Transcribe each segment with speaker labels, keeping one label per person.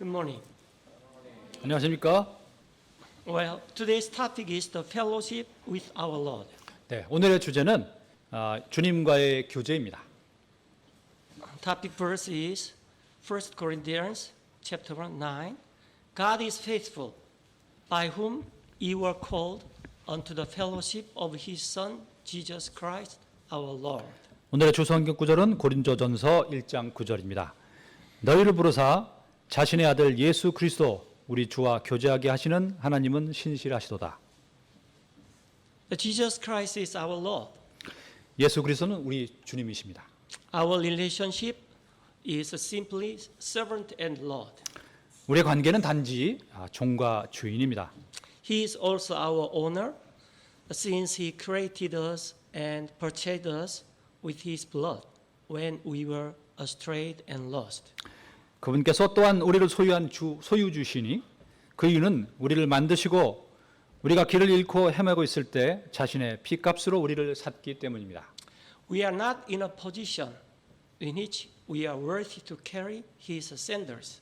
Speaker 1: Good morning.
Speaker 2: 안녕하십니까?
Speaker 1: Well, today's topic is the fellowship with our Lord.
Speaker 2: 네, 오늘의 주제는 주님과의 교제입니다.
Speaker 1: Topic verse is 1 Corinthians chapter 9. God is faithful, by whom you were called unto the fellowship of His Son, Jesus Christ, our Lord.
Speaker 2: 오늘의 주성경 구절은 고린도전서 1장 9절입니다. 너희를 부르사 자신의 아들 예수 그리스도 우리 주와 교제하게 하시는 하나님은 신실하시도다.
Speaker 1: Jesus Christ is our Lord.
Speaker 2: 예수 그리스도는 우리 주님이십니다.
Speaker 1: Our relationship is simply servant and Lord.
Speaker 2: 우리의 관계는 단지 종과 주인입니다.
Speaker 1: He is also our owner, since He created us and purchased us with His blood when we were astray and lost.
Speaker 2: 그분께서 또한 우리를 소유주시니 그 이유는 우리를 만드시고 우리가 길을 잃고 헤매고 있을 때 자신의 피값으로 우리를 샀기 때문입니다.
Speaker 1: We are not in a position in which we are worthy to carry His sandals,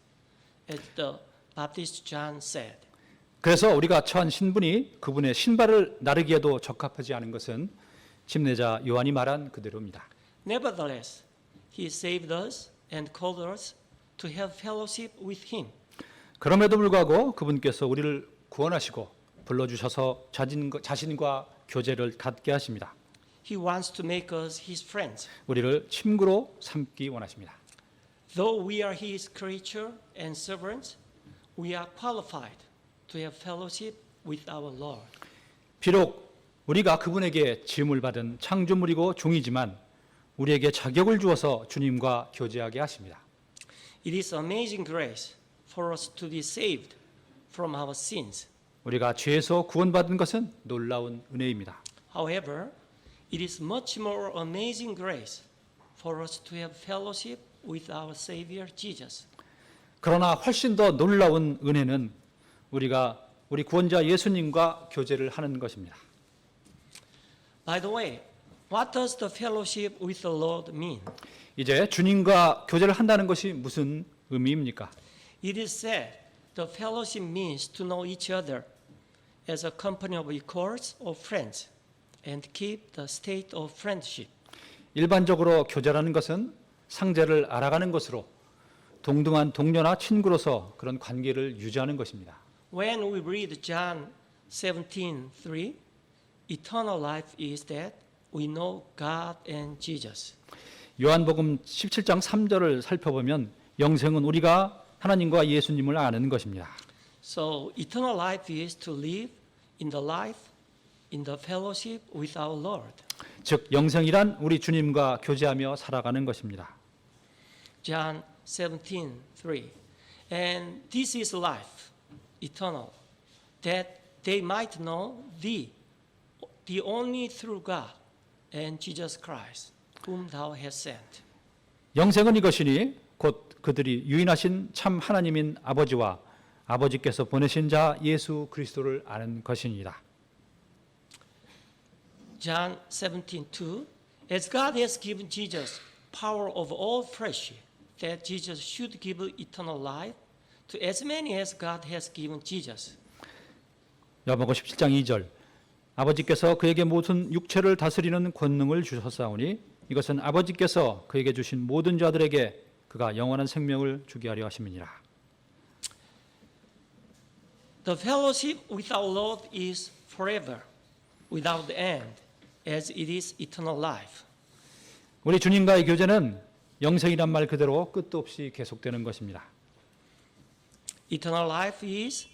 Speaker 1: as the Baptist John said.
Speaker 2: 그래서 우리가 처한 신분이 그분의 신발을 나르기에도 적합하지 않은 것은 침례자 요한이 말한 그대로입니다.
Speaker 1: Nevertheless, He saved us and called us to have fellowship with Him.
Speaker 2: 그럼에도 불구하고 그분께서 우리를 구원하시고 불러주셔서 자신과 교제를 갖게 하십니다.
Speaker 1: He wants to make us His friends.
Speaker 2: 우리를 친구로 삼기 원하십니다.
Speaker 1: Though we are His creature and servants, we are qualified to have fellowship with our Lord.
Speaker 2: 비록 우리가 그분에게 지음을 받은 창조물이고 종이지만 우리에게 자격을 주어서 주님과 교제하게 하십니다.
Speaker 1: It is amazing grace for us to be saved from our sins.
Speaker 2: 우리가 죄에서 구원받은 것은 놀라운 은혜입니다.
Speaker 1: However, it is much more amazing grace for us to have fellowship with our Savior Jesus.
Speaker 2: 그러나 훨씬 더 놀라운 은혜는 우리가 우리 구원자 예수님과 교제를 하는 것입니다.
Speaker 1: By the way, what does the fellowship with the Lord mean?
Speaker 2: 이제 주님과 교제를 한다는 것이 무슨 의미입니까?
Speaker 1: It is said the fellowship means to know each other as a company of equals or friends and keep the state of friendship.
Speaker 2: 일반적으로 교제라는 것은 상대를 알아가는 것으로 동등한 동료나 친구로서 그런 관계를 유지하는 것입니다.
Speaker 1: When we read John 17:3, eternal life is that we know God and Jesus.
Speaker 2: 요한복음 17장 3절을 살펴보면 영생은 우리가 하나님과 예수님을 아는 것입니다.
Speaker 1: So eternal life is to live in the life, in the fellowship with our Lord.
Speaker 2: 즉 영생이란 우리 주님과 교제하며 살아가는 것입니다.
Speaker 1: John 17:3, and this is life, eternal, that they might know thee, the only true God, and Jesus Christ, whom thou hast sent.
Speaker 2: 영생은 이것이니 곧 그들이 유인하신 참 하나님인 아버지와 아버지께서 보내신 자 예수 그리스도를 아는 것이니이다.
Speaker 1: John 17:2, as God has given Jesus power of all flesh, that Jesus should give eternal life to as many as God has given Jesus.
Speaker 2: 요한복음 17장 2절 아버지께서 그에게 모든 육체를 다스리는 권능을 주셨사오니 이것은 아버지께서 그에게 주신 모든 자들에게 그가 영원한 생명을 주게 하려 하심이니라.
Speaker 1: The fellowship with our Lord is forever, without end, as it is eternal life.
Speaker 2: 우리 주님과의 교제는 영생이란 말 그대로 끝도 없이 계속되는 것입니다.
Speaker 1: Eternal life is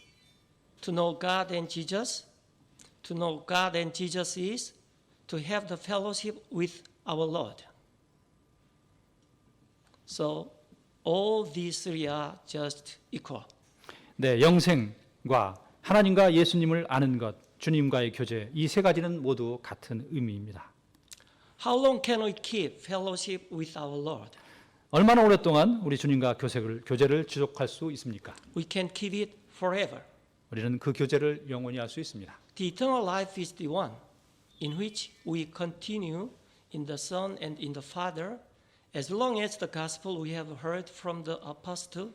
Speaker 1: to know God and Jesus. To know God and Jesus is to have the fellowship with our Lord. So all these three are just equal.
Speaker 2: 네, 영생과 하나님과 예수님을 아는 것, 주님과의 교제 이 세 가지는 모두 같은 의미입니다.
Speaker 1: How long can we keep fellowship with our Lord?
Speaker 2: 얼마나 오랫동안 우리 주님과 교제를 지속할 수 있습니까?
Speaker 1: We can keep it forever.
Speaker 2: 우리는 그 교제를 영원히 할 수 있습니다.
Speaker 1: The eternal life is the one in which we continue in the Son and in the Father as long as the gospel we have heard from the apostle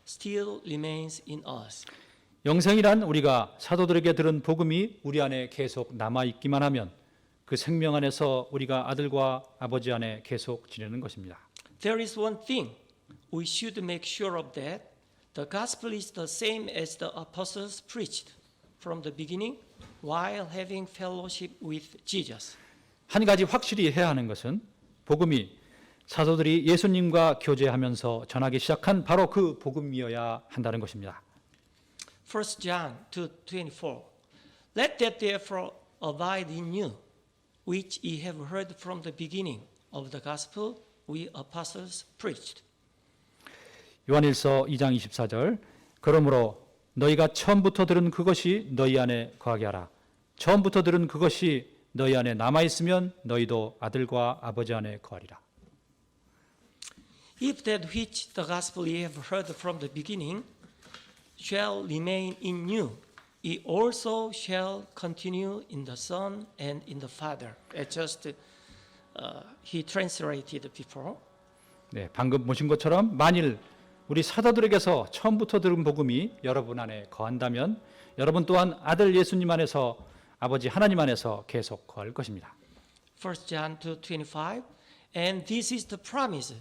Speaker 1: still remains in us.
Speaker 2: 영생이란 우리가 사도들에게 들은 복음이 우리 안에 계속 남아 있기만 하면 그 생명 안에서 우리가 아들과 아버지 안에 계속 지내는 것입니다.
Speaker 1: There is one thing we should make sure of that the gospel is the same as the apostles preached from the beginning while having fellowship with Jesus.
Speaker 2: 한 가지 확실히 해야 하는 것은 복음이 사도들이 예수님과 교제하면서 전하기 시작한 바로 그 복음이어야 한다는 것입니다.
Speaker 1: 1 John 2:24 Let that therefore abide in you which ye have heard from the beginning of the gospel we apostles preached.
Speaker 2: 요한일서 2장 24절 그러므로 너희가 처음부터 들은 그것이 너희 안에 거하게 하라. 처음부터 들은 그것이 너희 안에 남아 있으면 너희도 아들과 아버지 안에 거하리라.
Speaker 1: If that which the gospel ye have heard from the beginning shall remain in you, ye also shall continue in the Son and in the Father. Just he translated before.
Speaker 2: 네, 방금 보신 것처럼 만일 우리 사도들에게서 처음부터 들은 복음이 여러분 안에 거한다면 여러분 또한 아들 예수님 안에서 아버지 하나님 안에서 계속 거할 것입니다.
Speaker 1: 1 John 2:25 And this is the promise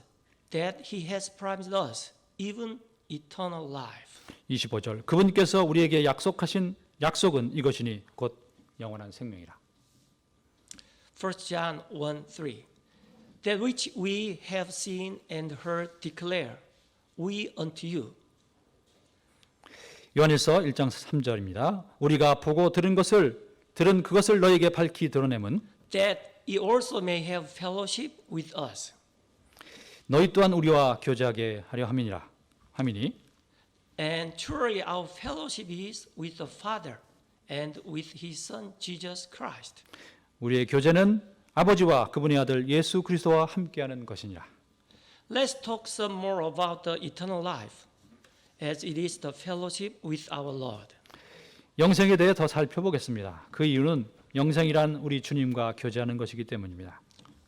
Speaker 1: that he has promised us, even eternal life.
Speaker 2: 25절 그분께서 우리에게 약속하신 약속은 이것이니 곧 영원한 생명이라.
Speaker 1: 1 John 1:3 That which we have seen and heard declare we unto you.
Speaker 2: 요한일서 1장 3절입니다. 우리가 보고 들은 그것을 너에게 밝히 드러내면
Speaker 1: That ye also may have fellowship with us.
Speaker 2: 너희 또한 우리와 교제하게 하려 함이니
Speaker 1: And truly our fellowship is with the Father and with his Son Jesus Christ.
Speaker 2: 우리의 교제는 아버지와 그분의 아들 예수 그리스도와 함께하는 것이니라.
Speaker 1: Let's talk some more about the eternal life, as it is the fellowship with our Lord.
Speaker 2: 영생에 대해 더 살펴보겠습니다. 그 이유는 영생이란 우리 주님과 교제하는 것이기 때문입니다.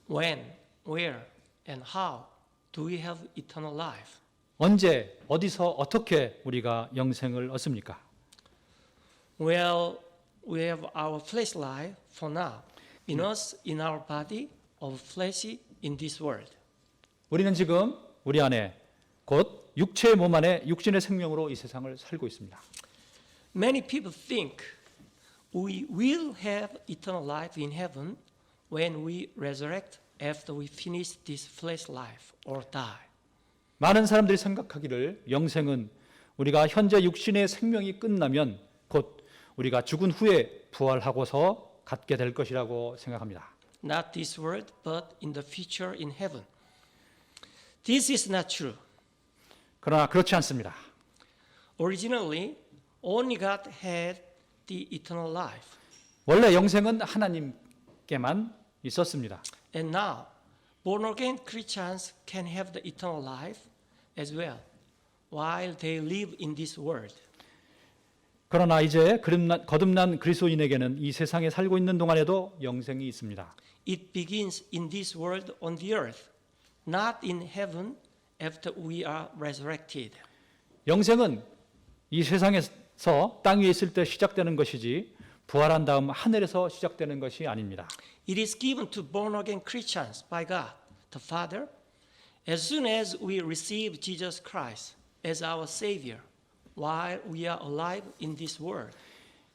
Speaker 1: When, where, and how do we have eternal life?
Speaker 2: 언제, 어디서, 어떻게 우리가 영생을 얻습니까?
Speaker 1: Well, we have our flesh life for now, in us, in our body of flesh in this world.
Speaker 2: 우리는 지금 우리 안에 곧 육체의 몸 안에 육신의 생명으로 이 세상을 살고 있습니다.
Speaker 1: Many people think we will have eternal life in heaven when we resurrect after we finish this flesh life or die.
Speaker 2: 많은 사람들이 생각하기를 영생은 우리가 현재 육신의 생명이 끝나면 곧 우리가 죽은 후에 부활하고서 갖게 될 것이라고 생각합니다.
Speaker 1: Not this world, but in the future in heaven. This is not true.
Speaker 2: 그러나 그렇지 않습니다.
Speaker 1: Originally, only God had the eternal life.
Speaker 2: 원래 영생은 하나님께만 있었습니다.
Speaker 1: And now, born again Christians can have the eternal life as well while they live in this world.
Speaker 2: 그러나 이제 거듭난 그리스도인에게는 이 세상에 살고 있는 동안에도 영생이 있습니다.
Speaker 1: It begins in this world on the earth, not in heaven after we are resurrected.
Speaker 2: 영생은 이 세상에서 땅 위에 있을 때 시작되는 것이지 부활한 다음 하늘에서 시작되는 것이 아닙니다.
Speaker 1: It is given to born again Christians by God, the Father, as soon as we receive Jesus Christ as our Savior while we are alive in this world.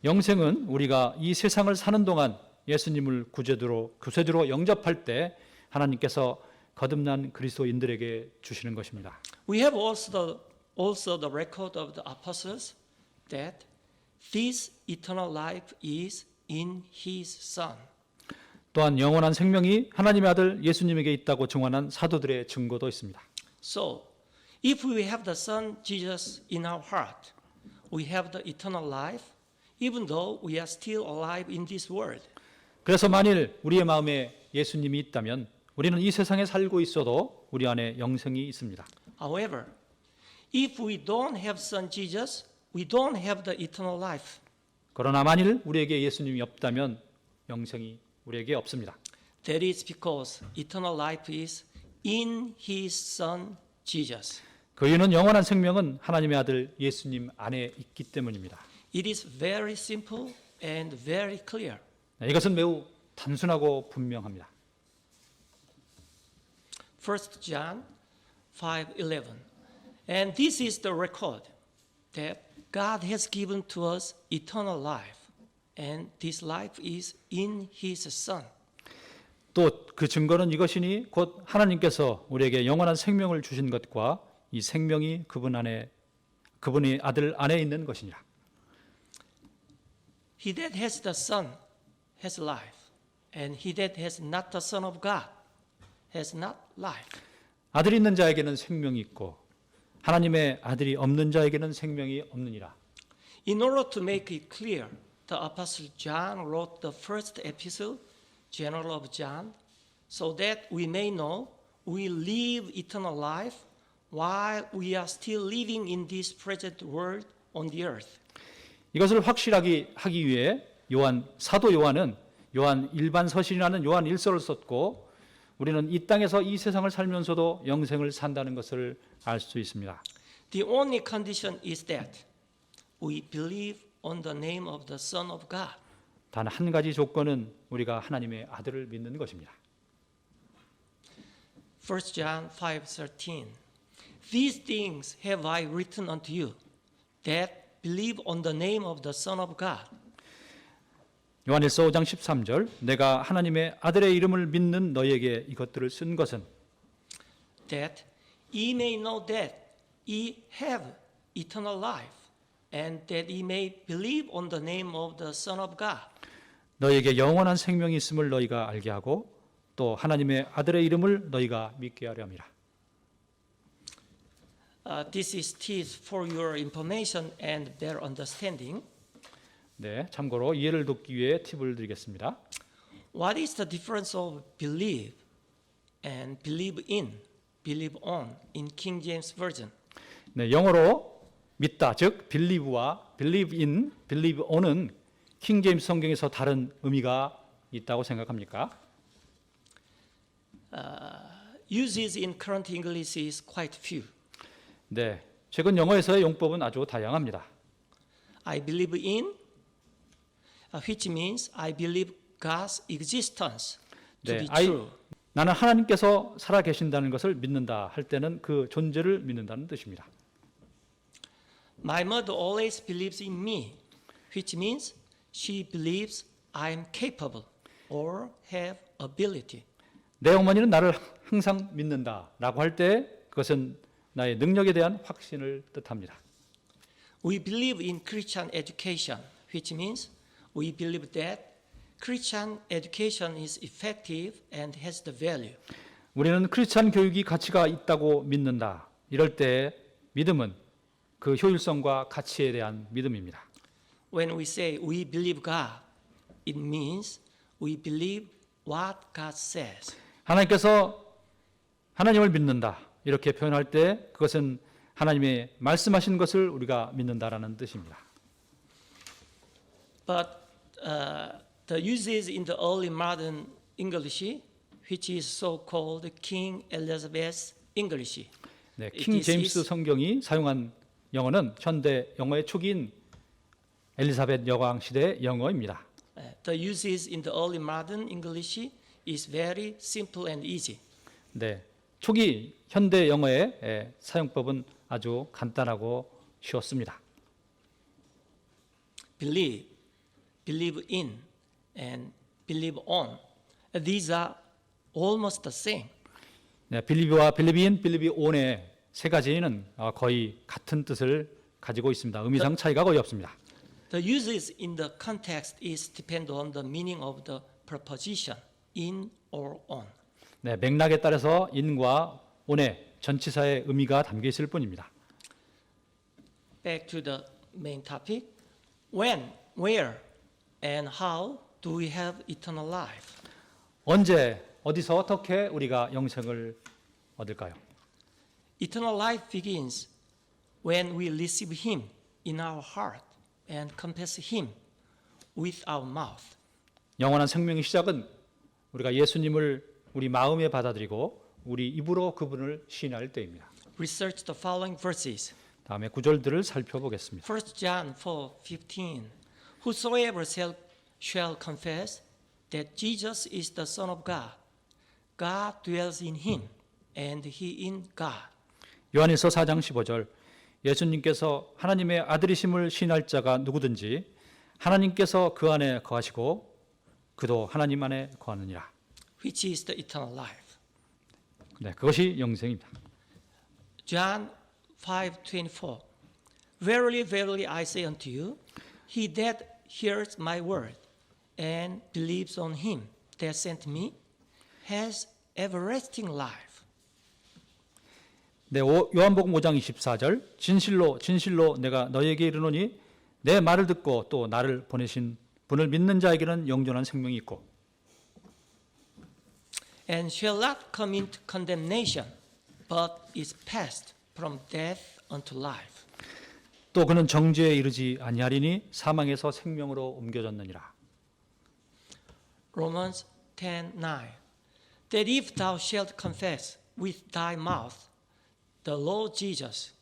Speaker 2: 영생은 우리가 이 세상을 사는 동안 예수님을 구세주로 영접할 때 하나님께서 거듭난 그리스도인들에게 주시는 것입니다.
Speaker 1: We have also the record of the apostles that this eternal life is in His Son.
Speaker 2: 또한 영원한 생명이 하나님의 아들 예수님에게 있다고 증언한 사도들의 증거도 있습니다.
Speaker 1: So, if we have the Son Jesus in our heart, we have the eternal life, even though we are still alive in this world.
Speaker 2: 그래서 만일 우리의 마음에 예수님이 있다면 우리는 이 세상에 살고 있어도 우리 안에 영생이 있습니다.
Speaker 1: However, if we don't have Son Jesus, we don't have the eternal life.
Speaker 2: 그러나 만일 우리에게 예수님이 없다면 영생이 우리에게 없습니다.
Speaker 1: That is because eternal life is in His Son Jesus.
Speaker 2: 그 이유는 영원한 생명은 하나님의 아들 예수님 안에 있기 때문입니다.
Speaker 1: It is very simple and very clear.
Speaker 2: 이것은 매우 단순하고 분명합니다.
Speaker 1: 1 John 5:11. And this is the record that God has given to us eternal life, and this life is in his Son.
Speaker 2: 또 그 증거는 이것이니 곧 하나님께서 우리에게 영원한 생명을 주신 것과 이 생명이 그분의 아들 안에 있는 것이니라.
Speaker 1: He that has the Son has life, and he that has not the Son of God has not life.
Speaker 2: 아들이 있는 자에게는 생명이 있고 하나님의 아들이 없는 자에게는 생명이 없느니라.
Speaker 1: In order to make it clear, the Apostle John wrote the first epistle, General of John, so that we may know we live eternal life while we are still living in this present world on the earth.
Speaker 2: 이것을 확실하게 하기 위해 사도 요한은 요한 일반 서신이라는 요한 1서를 썼고 우리는 이 땅에서 이 세상을 살면서도 영생을 산다는 것을 알 수 있습니다.
Speaker 1: The only condition is that we believe on the name of the Son of God.
Speaker 2: 단 한 가지 조건은 우리가 하나님의 아들을 믿는 것입니다.
Speaker 1: 1 John 5:13. These things have I written unto you, that believe on the name of the Son of God.
Speaker 2: 요한일서 5장 13절 내가 하나님의 아들의 이름을 믿는 너희에게 이것들을 쓴 것은
Speaker 1: That ye may know that ye have eternal life, and that ye may believe on the name of the Son of God.
Speaker 2: 너희에게 영원한 생명이 있음을 너희가 알게 하고 또 하나님의 아들의 이름을 너희가 믿게 하려 함이라.
Speaker 1: This is tips for your information and better understanding.
Speaker 2: 네, 참고로 이해를 돕기 위해 팁을 드리겠습니다.
Speaker 1: What is the difference of believe and believe in, believe on in King James Version?
Speaker 2: 네, 영어로 믿다, 즉 believe와 believe in, believe on은 킹 제임스 성경에서 다른 의미가 있다고 생각합니까?
Speaker 1: Uses in current English is quite few.
Speaker 2: 네, 최근 영어에서의 용법은 아주 다양합니다.
Speaker 1: I believe in, which means I believe God's existence to
Speaker 2: 네,
Speaker 1: be true.
Speaker 2: 나는 하나님께서 살아 계신다는 것을 믿는다 할 때는 그 존재를 믿는다는 뜻입니다.
Speaker 1: My mother always believes in me, which means she believes I'm capable or have ability.
Speaker 2: 내 어머니는 나를 항상 믿는다라고 할 때 그것은 나의 능력에 대한 확신을 뜻합니다.
Speaker 1: We believe in Christian education, which means we believe that Christian education is effective and has the value.
Speaker 2: 우리는 크리스찬 교육이 가치가 있다고 믿는다. 이럴 때 믿음은 그 효율성과 가치에 대한 믿음입니다.
Speaker 1: When we say we believe God, it means we believe what God says.
Speaker 2: 하나님을 믿는다. 이렇게 표현할 때 그것은 하나님의 말씀하신 것을 우리가 믿는다라는 뜻입니다.
Speaker 1: But the uses in the early modern English, which is so-called King Elizabeth English.
Speaker 2: 네, 킹 제임스 성경이 사용한 영어는 현대 영어의 초기인 엘리사벳 여왕 시대 영어입니다.
Speaker 1: The uses in the early modern English is very simple and easy.
Speaker 2: 네, 초기 현대 영어의 사용법은 아주 간단하고 쉬웠습니다.
Speaker 1: Believe, believe in, and believe on. These are almost the same.
Speaker 2: 네, believe in, believe on의 세 가지는 거의 같은 뜻을 가지고 있습니다. 의미상 차이가 거의 없습니다.
Speaker 1: The uses in the context is depend on the meaning of the preposition in or on.
Speaker 2: 네, 맥락에 따라서 in과 on의 전치사의 의미가 담겨 있을 뿐입니다.
Speaker 1: Back to the main topic. When, where, and how do we have eternal life?
Speaker 2: 언제, 어디서 어떻게 우리가 영생을 얻을까요?
Speaker 1: Eternal life begins when we receive Him in our heart and confess Him with our mouth.
Speaker 2: 영원한 생명의 시작은 우리가 예수님을 우리 마음에 받아들이고 우리 입으로 그분을 시인할 때입니다.
Speaker 1: research the following verses.
Speaker 2: 다음에 구절들을 살펴보겠습니다.
Speaker 1: 1 John 4:15. Whosoever shall confess that Jesus is the Son of God, God dwells in him, and he in God.
Speaker 2: 요한일서 4장 15절 예수님께서 하나님의 아들이심을 시인할 자가 누구든지 하나님께서 그 안에 거하시고 그도 하나님 안에 거하느니라.
Speaker 1: Which is the eternal life.
Speaker 2: 네, 그것이 영생입니다.
Speaker 1: John 5:24. Verily, verily, I say unto you, he that hears my word and believes on him that sent me has everlasting life.
Speaker 2: 네, 요한복음 5장 24절 진실로 진실로 내가 너희에게 이르노니 내 말을 듣고 또 나를 보내신 분을 믿는 자에게는 영존한 생명이 있고
Speaker 1: And shall not come into condemnation, but is passed from death unto life.
Speaker 2: 또 그는 정죄에 이르지 아니하리니 사망에서 생명으로 옮겨졌느니라.
Speaker 1: Romans 10:9. That if thou shalt confess with thy mouth the Lord Jesus,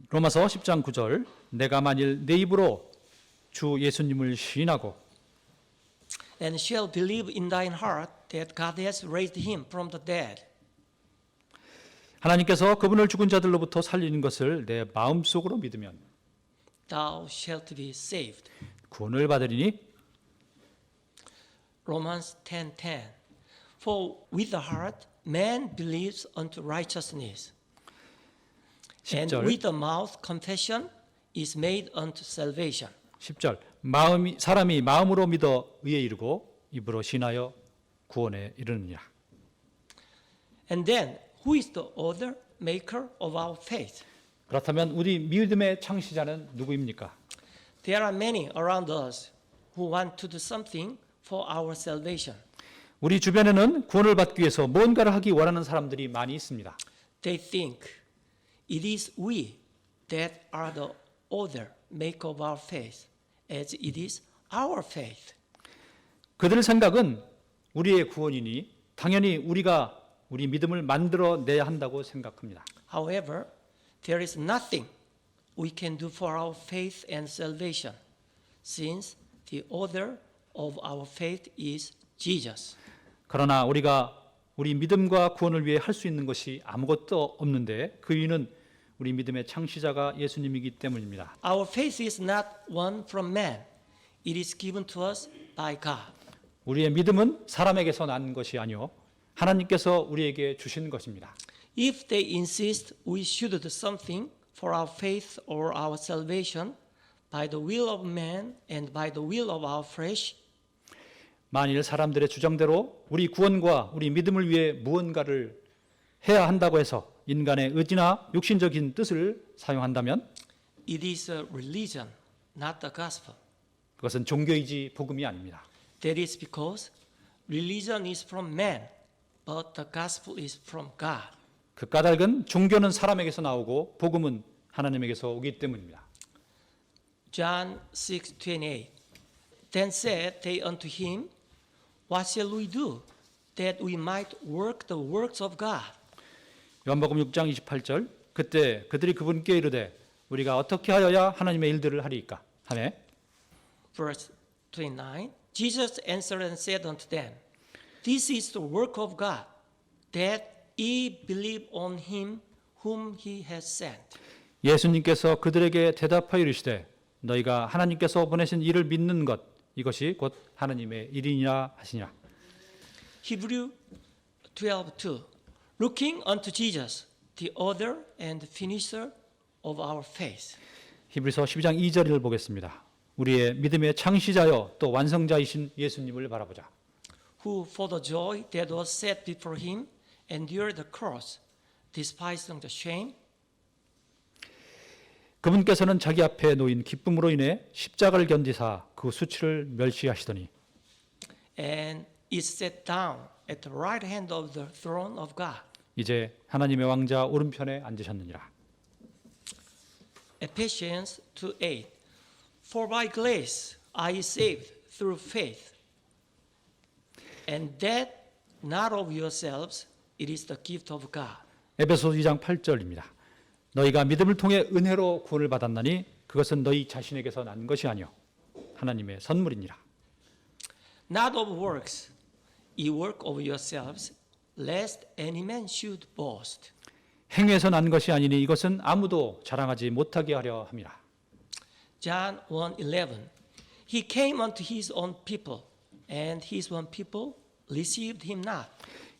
Speaker 2: 로마서 10장 9절 내가 만일 내 입으로 주 예수님을 시인하고
Speaker 1: and shall believe in thine heart that God has raised him from the dead,
Speaker 2: 하나님께서 그분을 죽은 자들로부터 살리는 것을 내 마음속으로 믿으면
Speaker 1: thou shalt be saved.
Speaker 2: 구원을 받으리니
Speaker 1: Romans 10:10. For with the heart man believes unto righteousness, and
Speaker 2: 10절
Speaker 1: with the mouth confession is made unto salvation.
Speaker 2: 10절 사람이 마음으로 믿어 의에 이르고 입으로 신하여 구원에 이르느니라.
Speaker 1: And then, who is the author, maker of our faith?
Speaker 2: 그렇다면 우리 믿음의 창시자는 누구입니까?
Speaker 1: There are many around us who want to do something for our salvation.
Speaker 2: 우리 주변에는 구원을 받기 위해서 뭔가를 하기 원하는 사람들이 많이 있습니다.
Speaker 1: They think it is we that are the author, maker of our faith, as it is our faith.
Speaker 2: 그들의 생각은 우리의 구원이니 당연히 우리가 우리 믿음을 만들어내야 한다고 생각합니다.
Speaker 1: However, there is nothing we can do for our faith and salvation, since the author of our faith is Jesus.
Speaker 2: 그러나 우리가 우리 믿음과 구원을 위해 할 수 있는 것이 아무것도 없는데 그 이유는 우리 믿음의 창시자가 예수님이기 때문입니다.
Speaker 1: Our faith is not won from man. It is given to us by God.
Speaker 2: 우리의 믿음은 사람에게서 난 것이 아니요 하나님께서 우리에게 주신 것입니다.
Speaker 1: If they insist we should do something for our faith or our salvation by the will of man and by the will of our flesh,
Speaker 2: 만일 사람들의 주장대로 우리 구원과 우리 믿음을 위해 무언가를 해야 한다고 해서 인간의 의지나 육신적인 뜻을 사용한다면
Speaker 1: it is a religion, not the gospel.
Speaker 2: 그것은 종교이지 복음이 아닙니다.
Speaker 1: That is because religion is from man, but the gospel is from God.
Speaker 2: 그 까닭은 종교는 사람에게서 나오고 복음은 하나님에게서 오기 때문입니다.
Speaker 1: John 6:28. Then said they unto him, What shall we do, that we might work the works of God?
Speaker 2: 요한복음 6장 28절 그때 그들이 그분께 이르되 우리가 어떻게 하여야 하나님의 일들을 하리이까 하매
Speaker 1: Verse 29. Jesus answered and said unto them, This is the work of God, that ye believe on him whom he has sent.
Speaker 2: 예수님께서 그들에게 대답하여 이르시되 너희가 하나님께서 보내신 이를 믿는 것 이것이 곧 하나님의 일이니라 하시니라.
Speaker 1: Hebrew 12:2. Looking unto Jesus, the author and finisher of our faith.
Speaker 2: 히브리서 12장 2절을 보겠습니다. 우리의 믿음의 창시자여 또 완성자이신 예수님을 바라보자.
Speaker 1: Who for the joy that was set before him endured the cross, despising the shame,
Speaker 2: 그분께서는 자기 앞에 놓인 기쁨으로 인해 십자가를 견디사 그 수치를 멸시하시더니
Speaker 1: and is set down at the right hand of the throne of God.
Speaker 2: 이제 하나님의 왕자 오른편에 앉으셨느니라.
Speaker 1: Ephesians 2:8. For by grace are ye saved through faith, and that not of yourselves, it is the gift of God,
Speaker 2: 에베소 2장 8절입니다. 너희가 믿음을 통해 은혜로 구원을 받았나니 그것은 너희 자신에게서 난 것이 아니요 하나님의 선물이니라.
Speaker 1: Not of works, ye work of yourselves, lest any man should boast.
Speaker 2: 행위에서 난 것이 아니니 이것은 아무도 자랑하지 못하게 하려 함이라.
Speaker 1: John 1:11. He came unto his own people, and his own people received him not.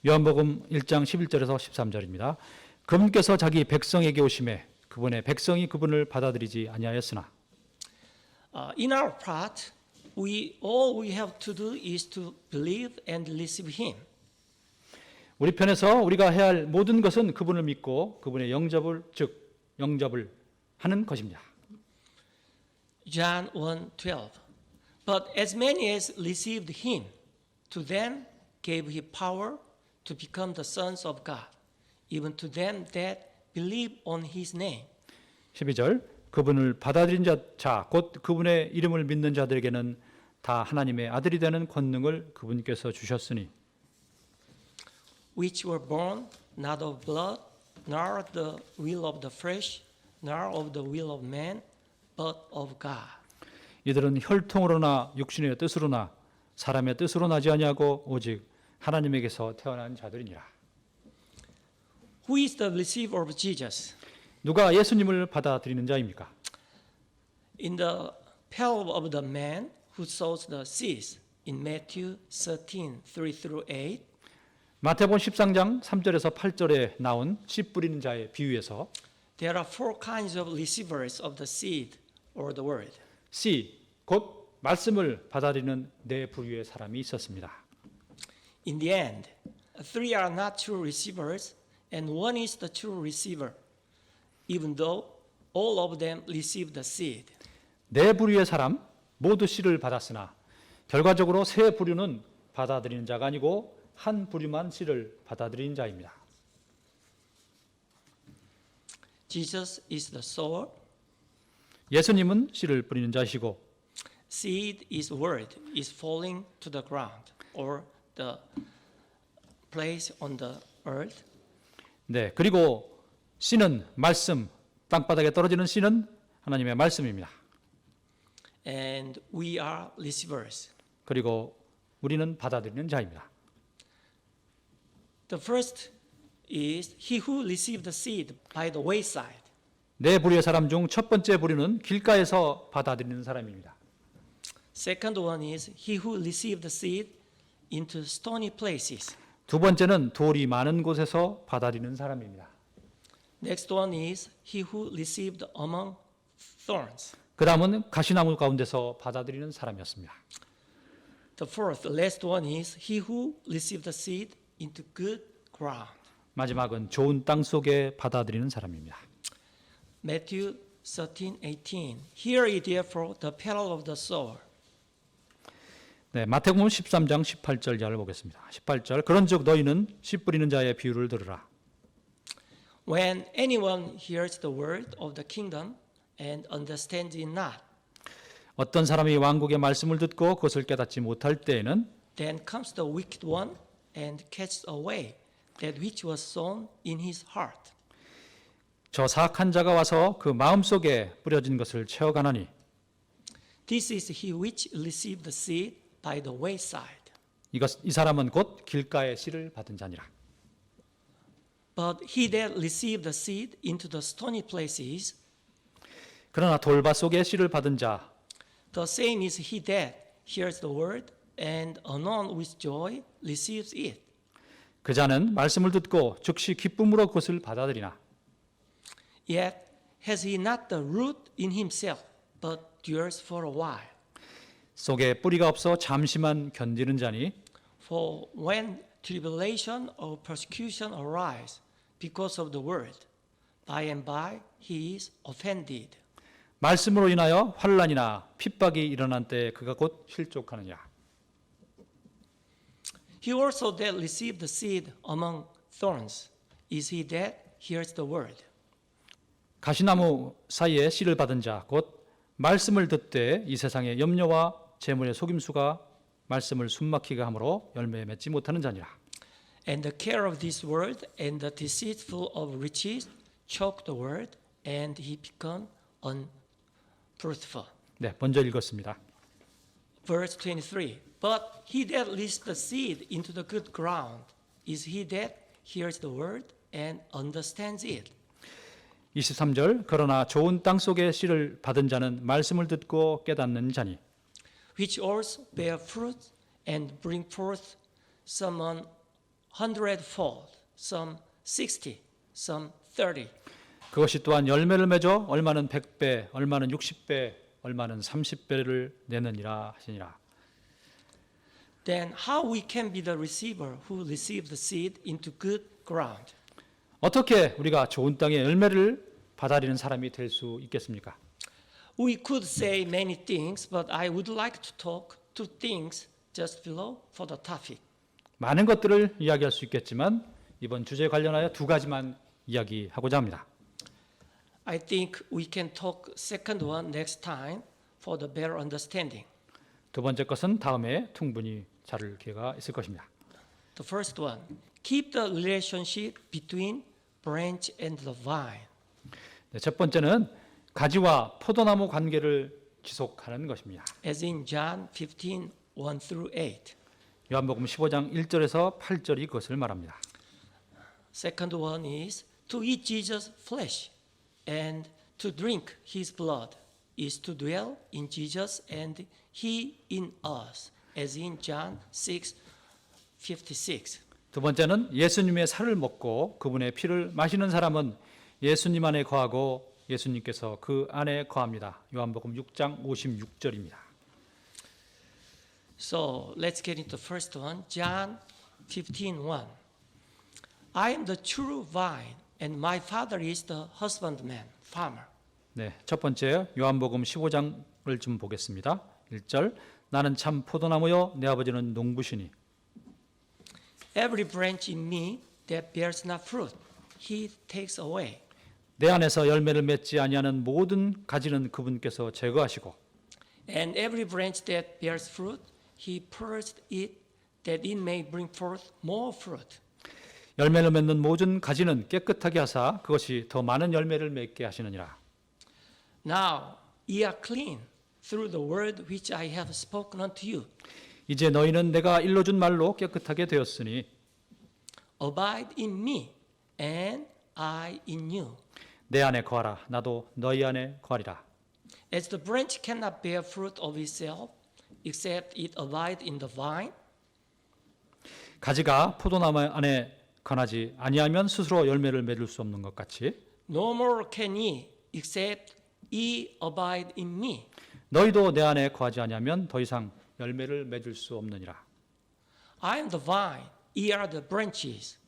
Speaker 2: 요한복음 1장 11절에서 13절입니다. 그분께서 자기 백성에게 오심에 그분의 백성이 그분을 받아들이지 아니하였으나.
Speaker 1: In our part, all we have to do is to believe and receive him.
Speaker 2: 우리 편에서 우리가 해야 할 모든 것은 그분을 믿고 그분의 영접을 하는 것입니다.
Speaker 1: John 1:12. But as many as received him, to them gave he power to become the sons of God, even to them that believe on his name.
Speaker 2: 12절 그분을 받아들인 자 곧 그분의 이름을 믿는 자들에게는 다 하나님의 아들이 되는 권능을 그분께서 주셨으니
Speaker 1: Which were born not of blood, nor the will of the flesh, nor of the will of man, but of God.
Speaker 2: 이들은 혈통으로나 육신의 뜻으로나 사람의 뜻으로 나지 아니하고 오직 하나님에게서 태어난 자들이니라.
Speaker 1: Who is the receiver of Jesus?
Speaker 2: 누가 예수님을 받아들이는 자입니까?
Speaker 1: In the parable of the man who sows the seeds in Matthew 13:3-8,
Speaker 2: 마태복음 13장 3절에서 8절에 나온 씨 뿌리는 자의 비유에서
Speaker 1: there are four kinds of receivers of the seed or the word.
Speaker 2: 씨, 곧 말씀을 받아들이는 네 부류의 사람이 있었습니다.
Speaker 1: In the end, three are not true receivers, and one is the true receiver, even though all of them received the seed.
Speaker 2: 네 부류의 사람 모두 씨를 받았으나 결과적으로 세 부류는 받아들이는 자가 아니고 한 부류만 씨를 받아들이는 자입니다.
Speaker 1: Jesus is the sower,
Speaker 2: 예수님은 씨를 뿌리는 자시고
Speaker 1: seed is word, is falling to the ground or the place on the earth.
Speaker 2: 네, 그리고 씨는 말씀, 땅바닥에 떨어지는 씨는 하나님의 말씀입니다.
Speaker 1: And we are receivers.
Speaker 2: 그리고 우리는 받아들이는 자입니다.
Speaker 1: The first is he who received the seed by the wayside.
Speaker 2: 네 부류의 사람 중 첫 번째 부류는 길가에서 받아들이는 사람입니다.
Speaker 1: Second one is he who received the seed into stony places.
Speaker 2: 두 번째는 돌이 많은 곳에서 받아들이는 사람입니다.
Speaker 1: Next one is he who received among thorns.
Speaker 2: 그 다음은 가시나무 가운데서 받아들이는 사람이었습니다.
Speaker 1: The fourth, last one is he who received the seed into good ground.
Speaker 2: 마지막은 좋은 땅 속에 받아들이는 사람입니다.
Speaker 1: Matthew 13:18. Hear ye therefore the parable of the sower.
Speaker 2: 네, 마태복음 13장 18절 이하를 보겠습니다. 18절 그런즉 너희는 씨 뿌리는 자의 비유를 들으라.
Speaker 1: When anyone hears the word of the kingdom and understands it not,
Speaker 2: 어떤 사람이 왕국의 말씀을 듣고 그것을 깨닫지 못할 때에는
Speaker 1: then comes the wicked one and catches away that which was sown in his heart.
Speaker 2: 저 사악한 자가 와서 그 마음속에 뿌려진 것을 채워가나니
Speaker 1: This is he which received the seed by the wayside.
Speaker 2: 이 사람은 곧 길가의 씨를 받은 자니라.
Speaker 1: But he that received the seed into the stony places,
Speaker 2: 그러나 돌밭 속에 씨를 받은 자
Speaker 1: the same is he that hears the word and anon with joy receives it.
Speaker 2: 그 자는 말씀을 듣고 즉시 기쁨으로 그것을 받아들이나
Speaker 1: Yet has he not the root in himself, but endures for a while.
Speaker 2: 속에 뿌리가 없어 잠시만 견디는 자니
Speaker 1: For when tribulation or persecution arise because of the word, by and by he is offended.
Speaker 2: 말씀으로 인하여 환난이나 핍박이 일어난 때에 그가 곧 실족하느냐.
Speaker 1: He also that received the seed among thorns is he that hears the word.
Speaker 2: 가시나무 사이에 씨를 받은 자 곧 말씀을 듣되 이 세상의 염려와 재물의 속임수가 말씀을 숨막히게 하므로 열매 맺지 못하는 자니라.
Speaker 1: And the care of this world and the deceitful of riches choke the word, and he become unfruitful.
Speaker 2: 네, 먼저 읽었습니다.
Speaker 1: Verse 23. But he that leads the seed into the good ground is he that hears the word and understands it.
Speaker 2: 23절 그러나 좋은 땅 속에 씨를 받은 자는 말씀을 듣고 깨닫는 자니
Speaker 1: Which also bear fruit and bring forth some 100-fold, some 60, some 30.
Speaker 2: 그것이 또한 열매를 맺어 얼마는 100배, 얼마는 60배, 얼마는 30배를 내느니라 하시니라.
Speaker 1: Then how we can be the receiver who receive the seed into good ground?
Speaker 2: 어떻게 우리가 좋은 땅의 열매를 받아들이는 사람이 될 수 있겠습니까?
Speaker 1: We could say many things, but I would like to talk two things just below for the topic.
Speaker 2: 많은 것들을 이야기할 수 있겠지만 이번 주제에 관련하여 두 가지만 이야기하고자 합니다.
Speaker 1: I think we can talk second one next time for the better understanding.
Speaker 2: 두 번째 것은 다음에 충분히 자를 기회가 있을 것입니다.
Speaker 1: The first one, keep the relationship between branch and the vine.
Speaker 2: 네, 첫 번째는 가지와 포도나무 관계를 지속하는 것입니다.
Speaker 1: As in John 15, 1 through 8.
Speaker 2: 요한복음 15장 1절에서 8절이 그것을 말합니다.
Speaker 1: Second one is to eat Jesus' flesh and to drink his blood is to dwell in Jesus and he in us, as in John 6:56.
Speaker 2: 두 번째는 예수님의 살을 먹고 그분의 피를 마시는 사람은 예수님 안에 거하고 예수님께서 그 안에 거합니다. 요한복음 6장 56절입니다.
Speaker 1: So let's get into the first one, John 15:1. I am the true vine, and my Father is the husbandman, farmer.
Speaker 2: 네, 첫 번째 요한복음 15장을 좀 보겠습니다. 1절 나는 참 포도나무요 내 아버지는 농부시니
Speaker 1: Every branch in me that bears not fruit, he takes away.
Speaker 2: 내 안에서 열매를 맺지 아니하는 모든 가지는 그분께서 제거하시고
Speaker 1: And every branch that bears fruit, he purged it that it may bring forth more fruit.
Speaker 2: 열매를 맺는 모든 가지는 깨끗하게 하사 그것이 더 많은 열매를 맺게 하시느니라.
Speaker 1: Now ye are clean through the word which I have spoken unto you.
Speaker 2: 이제 너희는 내가 일러준 말로 깨끗하게 되었으니
Speaker 1: Abide in me, and I in you.
Speaker 2: 내 안에 거하라 나도 너희 안에 거하리라.
Speaker 1: As the branch cannot bear fruit of itself, except it abide in the vine,
Speaker 2: 가지가 포도나무 안에 거하지 아니하면 스스로 열매를 맺을 수 없는 것 같이
Speaker 1: no more can ye, except ye abide in me.
Speaker 2: 너희도 내 안에 거하지 아니하면 더 이상 열매를 맺을 수 없느니라.
Speaker 1: I am the vine, ye are the branches.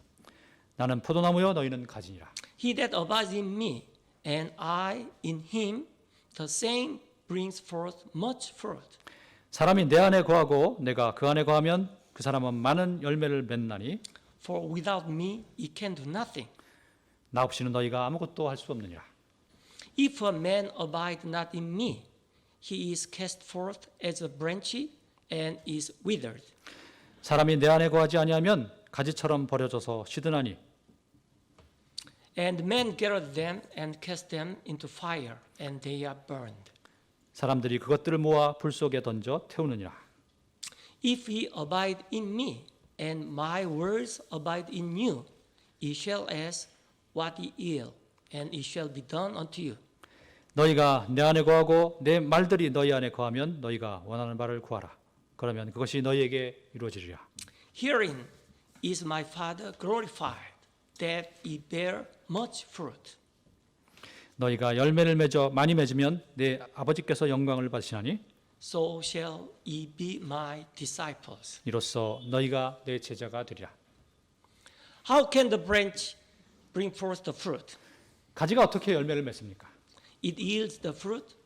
Speaker 2: 나는 포도나무요 너희는 가지니라.
Speaker 1: He that abides in me, and I in him, the same brings forth much fruit.
Speaker 2: 사람이 내 안에 거하고 내가 그 안에 거하면 그 사람은 많은 열매를 맺나니
Speaker 1: For without me ye can do nothing.
Speaker 2: 나 없이는 너희가 아무것도 할 수 없느니라.
Speaker 1: If a man abide not in me, he is cast forth as a branch and is withered.
Speaker 2: 사람이 내 안에 거하지 아니하면 가지처럼 버려져서 시드나니
Speaker 1: And men gather them and cast them into fire, and they are burned.
Speaker 2: 사람들이 그것들을 모아 불 속에 던져 태우느니라.
Speaker 1: If ye abide in me, and my words abide in you, ye shall ask what ye will, and it shall be done unto you.
Speaker 2: 너희가 내 안에 거하고 내 말들이 너희 안에 거하면 너희가 원하는 바를 구하라. 그러면 그것이 너희에게 이루어지리라.
Speaker 1: Herein is my Father glorified, that ye bear much fruit.
Speaker 2: 너희가 열매를 맺어 많이 맺으면 내 아버지께서 영광을 받으시나니
Speaker 1: So shall ye be my disciples.
Speaker 2: 이로써 너희가 내 제자가 되리라.
Speaker 1: How can the branch bring forth the fruit?
Speaker 2: 가지가 어떻게 열매를 맺습니까?
Speaker 1: It yields the fruit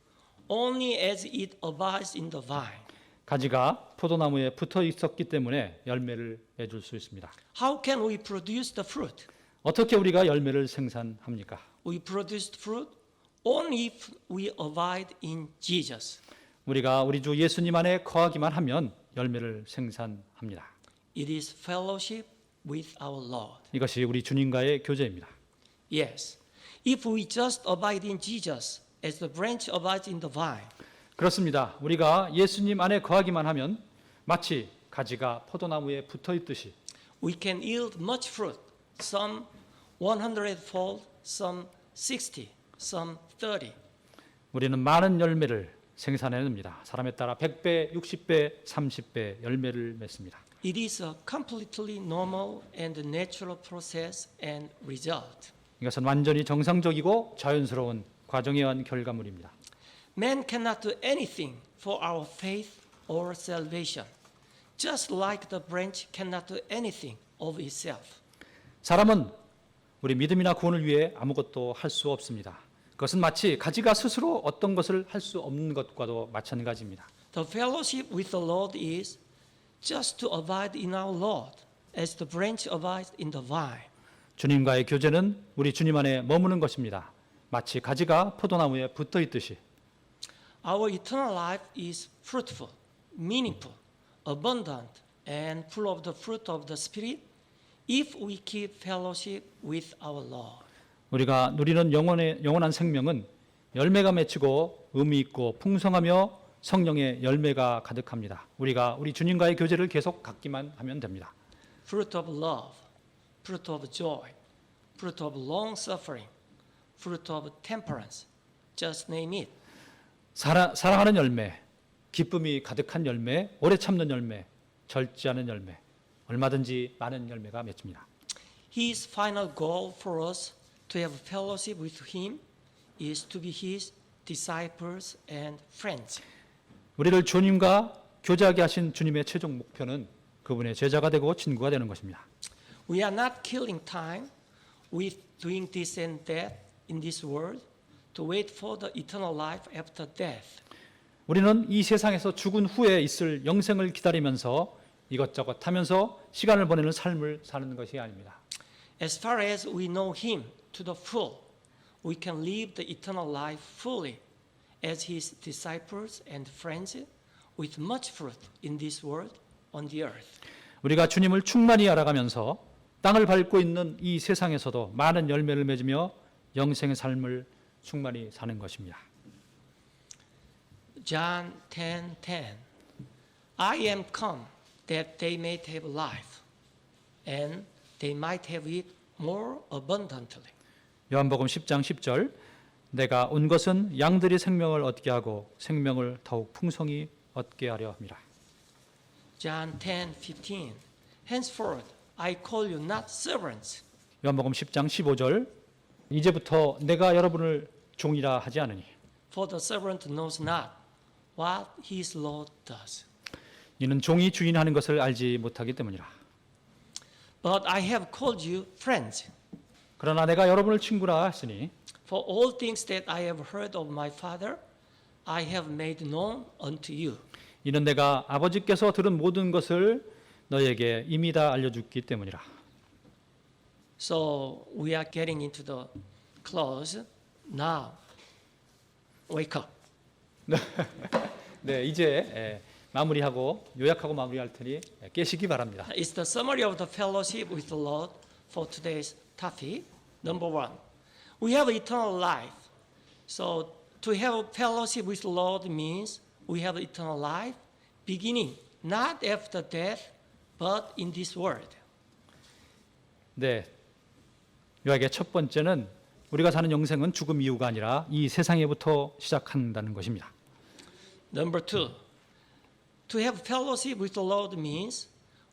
Speaker 1: only as it abides in the vine.
Speaker 2: 가지가 포도나무에 붙어 있었기 때문에 열매를 맺을 수 있습니다.
Speaker 1: How can we produce the fruit?
Speaker 2: 어떻게 우리가 열매를 생산합니까?
Speaker 1: We produce fruit only if we abide in Jesus.
Speaker 2: 우리가 우리 주 예수님 안에 거하기만 하면 열매를 생산합니다.
Speaker 1: It is fellowship with our Lord.
Speaker 2: 이것이 우리 주님과의 교제입니다.
Speaker 1: Yes. If we just abide in Jesus as the branch abides in the vine,
Speaker 2: 그렇습니다. 우리가 예수님 안에 거하기만 하면 마치 가지가 포도나무에 붙어 있듯이
Speaker 1: we can yield much fruit, some 100-fold, some 60, some 30.
Speaker 2: 우리는 많은 열매를 생산해냅니다. 사람에 따라 100배, 60배, 30배 열매를 맺습니다.
Speaker 1: It is a completely normal and natural process and result.
Speaker 2: 이것은 완전히 정상적이고 자연스러운 과정에 의한 결과물입니다.
Speaker 1: Man cannot do anything for our faith or salvation, just like the branch cannot do anything of itself.
Speaker 2: 사람은 우리 믿음이나 구원을 위해 아무것도 할 수 없습니다. 그것은 마치 가지가 스스로 어떤 것을 할 수 없는 것과도 마찬가지입니다.
Speaker 1: The fellowship with the Lord is just to abide in our Lord, as the branch abides in the vine.
Speaker 2: 주님과의 교제는 우리 주님 안에 머무는 것입니다. 마치 가지가 포도나무에 붙어 있듯이
Speaker 1: Our eternal life is fruitful, meaningful, abundant, and full of the fruit of the Spirit if we keep fellowship with our Lord.
Speaker 2: 우리가 누리는 영원한 생명은 열매가 맺히고 의미 있고 풍성하며 성령의 열매가 가득합니다. 우리가 우리 주님과의 교제를 계속 갖기만 하면 됩니다.
Speaker 1: Fruit of love, fruit of joy, fruit of long suffering, fruit of temperance, just name it.
Speaker 2: 사랑하는 열매, 기쁨이 가득한 열매, 오래 참는 열매, 절제하는 열매, 얼마든지 많은 열매가 맺힙니다.
Speaker 1: His final goal for us to have fellowship with Him is to be His disciples and friends.
Speaker 2: 우리를 주님과 교제하게 하신 주님의 최종 목표는 그분의 제자가 되고 친구가 되는 것입니다.
Speaker 1: We are not killing time with doing this and that in this world to wait for the eternal life after death.
Speaker 2: 우리는 이 세상에서 죽은 후에 있을 영생을 기다리면서 이것저것 하면서 시간을 보내는 삶을 사는 것이 아닙니다.
Speaker 1: As far as we know Him to the full, we can live the eternal life fully as His disciples and friends with much fruit in this world on the earth.
Speaker 2: 우리가 주님을 충만히 알아가면서 땅을 밟고 있는 이 세상에서도 많은 열매를 맺으며 영생의 삶을 충만히 사는 것입니다.
Speaker 1: John 10:10 I am come that they may have life and they might have it more abundantly.
Speaker 2: 요한복음 10장 10절 내가 온 것은 양들이 생명을 얻게 하고 생명을 더욱 풍성히 얻게 하려 함이라.
Speaker 1: John 10:15 Henceforth I call you not servants.
Speaker 2: 요한복음 10장 15절 이제부터 내가 여러분을 종이라 하지 않으니
Speaker 1: For the servant knows not what his Lord does.
Speaker 2: 이는 종이 주인 하는 것을 알지 못하기 때문이라.
Speaker 1: But I have called you friends.
Speaker 2: 그러나 내가 여러분을 친구라 했으니
Speaker 1: For all things that I have heard of my Father, I have made known unto you.
Speaker 2: 이는 내가 아버지께서 들은 모든 것을 너에게 이미 다 알려줬기 때문이라.
Speaker 1: So we are getting into the close now. Wake up.
Speaker 2: 네, 이제 마무리하고 요약하고 마무리할 테니 깨시기 바랍니다.
Speaker 1: It's the summary of the fellowship with the Lord for today's topic. Number one, we have eternal life. So to have fellowship with the Lord means we have eternal life beginning not after death, but in this world.
Speaker 2: 네, 요약의 첫 번째는 우리가 사는 영생은 죽음 이후가 아니라 이 세상에부터 시작한다는 것입니다.
Speaker 1: Number two, to have fellowship with the Lord means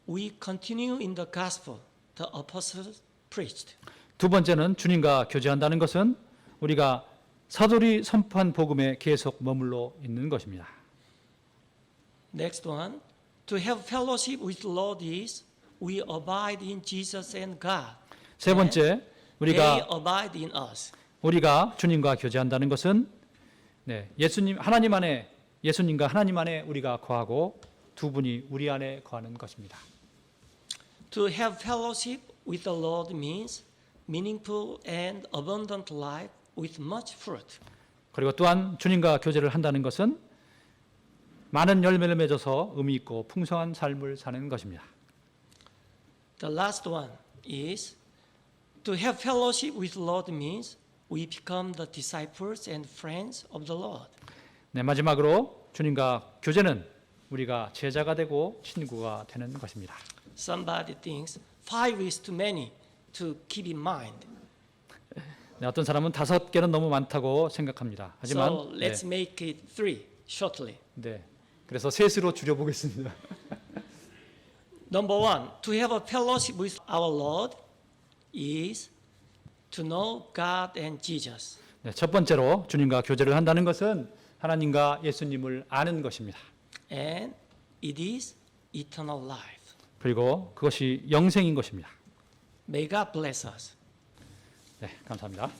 Speaker 1: we continue in the gospel the apostles preached.
Speaker 2: 두 번째는 주님과 교제한다는 것은 우리가 사도리 선포한 복음에 계속 머물러 있는 것입니다.
Speaker 1: Next one, to have fellowship with the Lord is we abide in Jesus and God.
Speaker 2: 세 번째,
Speaker 1: They
Speaker 2: 우리가
Speaker 1: abide in us.
Speaker 2: 주님과 교제한다는 것은 예수님과 하나님 안에 우리가 거하고 두 분이 우리 안에 거하는 것입니다.
Speaker 1: To have fellowship with the Lord means meaningful and abundant life with much fruit.
Speaker 2: 그리고 또한 주님과 교제를 한다는 것은 많은 열매를 맺어서 의미 있고 풍성한 삶을 사는 것입니다.
Speaker 1: The last one is to have fellowship with the Lord means we become the disciples and friends of the Lord.
Speaker 2: 네, 마지막으로 주님과 교제는 우리가 제자가 되고 친구가 되는 것입니다.
Speaker 1: Somebody thinks 5 is too many to keep in mind.
Speaker 2: 네, 어떤 사람은 5개는 너무 많다고 생각합니다. 하지만
Speaker 1: So let's make it 3 shortly.
Speaker 2: 네, 그래서 셋으로 줄여보겠습니다.
Speaker 1: Number 1, to have a fellowship with our Lord is to know God and Jesus.
Speaker 2: 네, 첫 번째로 주님과 교제를 한다는 것은 하나님과 예수님을 아는 것입니다.
Speaker 1: And it is eternal life.
Speaker 2: 그리고 그것이 영생인 것입니다.
Speaker 1: May God bless us.
Speaker 2: 네, 감사합니다.